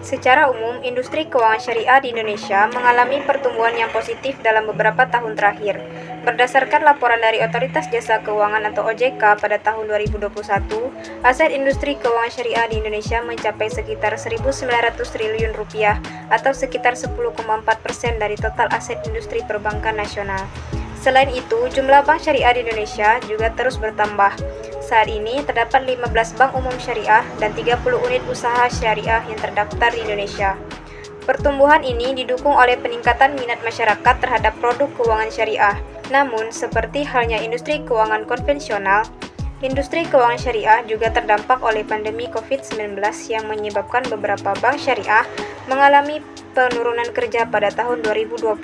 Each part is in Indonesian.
Secara umum, industri keuangan syariah di Indonesia mengalami pertumbuhan yang positif dalam beberapa tahun terakhir. Berdasarkan laporan dari Otoritas Jasa Keuangan atau OJK pada tahun 2021, aset industri keuangan syariah di Indonesia mencapai sekitar 1.900 triliun rupiah atau sekitar 10,4% dari total aset industri perbankan nasional. Selain itu, jumlah bank syariah di Indonesia juga terus bertambah. Saat ini terdapat 15 bank umum syariah dan 30 unit usaha syariah yang terdaftar di Indonesia. Pertumbuhan ini didukung oleh peningkatan minat masyarakat terhadap produk keuangan syariah. Namun, seperti halnya industri keuangan konvensional, industri keuangan syariah juga terdampak oleh pandemi COVID-19 yang menyebabkan beberapa bank syariah mengalami penurunan kerja pada tahun 2020.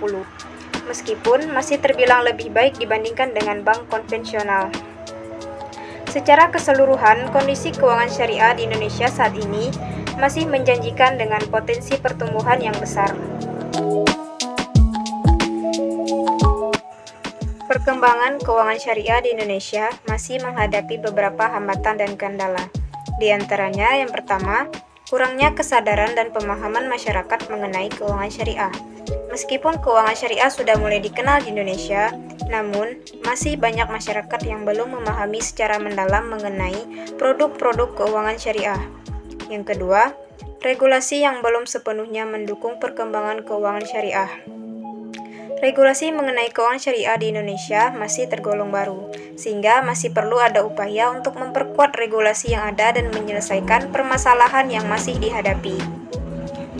Meskipun masih terbilang lebih baik dibandingkan dengan bank konvensional. Secara keseluruhan, kondisi keuangan syariah di Indonesia saat ini masih menjanjikan dengan potensi pertumbuhan yang besar. Perkembangan keuangan syariah di Indonesia masih menghadapi beberapa hambatan dan kendala. Di antaranya, yang pertama, kurangnya kesadaran dan pemahaman masyarakat mengenai keuangan syariah. Meskipun keuangan syariah sudah mulai dikenal di Indonesia, namun masih banyak masyarakat yang belum memahami secara mendalam mengenai produk-produk keuangan syariah. Yang kedua, regulasi yang belum sepenuhnya mendukung perkembangan keuangan syariah. Regulasi mengenai keuangan syariah di Indonesia masih tergolong baru, sehingga masih perlu ada upaya untuk memperkuat regulasi yang ada dan menyelesaikan permasalahan yang masih dihadapi.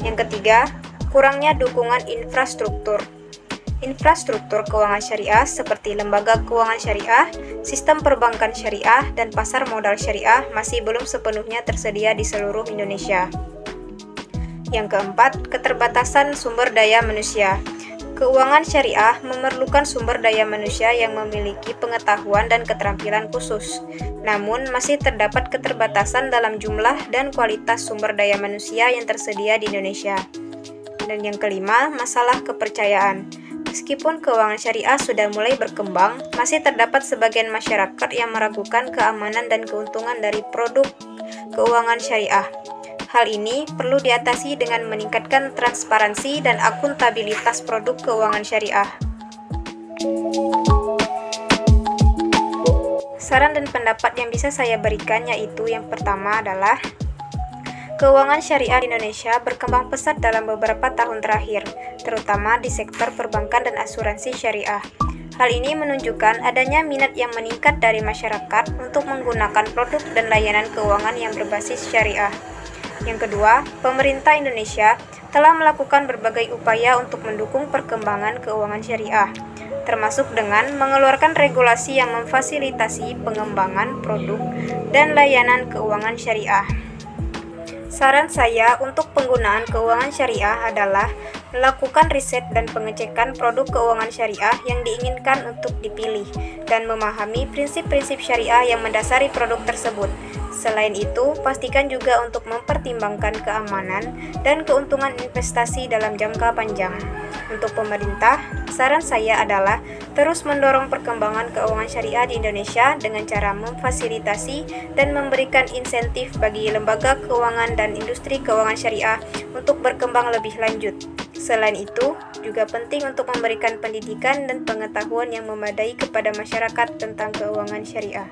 Yang ketiga, kurangnya dukungan infrastruktur. Infrastruktur keuangan syariah seperti lembaga keuangan syariah, sistem perbankan syariah, dan pasar modal syariah masih belum sepenuhnya tersedia di seluruh Indonesia. Yang keempat, keterbatasan sumber daya manusia. Keuangan syariah memerlukan sumber daya manusia yang memiliki pengetahuan dan keterampilan khusus. Namun, masih terdapat keterbatasan dalam jumlah dan kualitas sumber daya manusia yang tersedia di Indonesia. Dan yang kelima, masalah kepercayaan. Meskipun keuangan syariah sudah mulai berkembang, masih terdapat sebagian masyarakat yang meragukan keamanan dan keuntungan dari produk keuangan syariah. Hal ini perlu diatasi dengan meningkatkan transparansi dan akuntabilitas produk keuangan syariah. Saran dan pendapat yang bisa saya berikan yaitu yang pertama adalah keuangan syariah di Indonesia berkembang pesat dalam beberapa tahun terakhir, terutama di sektor perbankan dan asuransi syariah. Hal ini menunjukkan adanya minat yang meningkat dari masyarakat untuk menggunakan produk dan layanan keuangan yang berbasis syariah. Yang kedua, pemerintah Indonesia telah melakukan berbagai upaya untuk mendukung perkembangan keuangan syariah, termasuk dengan mengeluarkan regulasi yang memfasilitasi pengembangan produk dan layanan keuangan syariah. Saran saya untuk penggunaan keuangan syariah adalah melakukan riset dan pengecekan produk keuangan syariah yang diinginkan untuk dipilih dan memahami prinsip-prinsip syariah yang mendasari produk tersebut. Selain itu, pastikan juga untuk mempertimbangkan keamanan dan keuntungan investasi dalam jangka panjang. Untuk pemerintah, saran saya adalah terus mendorong perkembangan keuangan syariah di Indonesia dengan cara memfasilitasi dan memberikan insentif bagi lembaga keuangan dan industri keuangan syariah untuk berkembang lebih lanjut. Selain itu, juga penting untuk memberikan pendidikan dan pengetahuan yang memadai kepada masyarakat tentang keuangan syariah.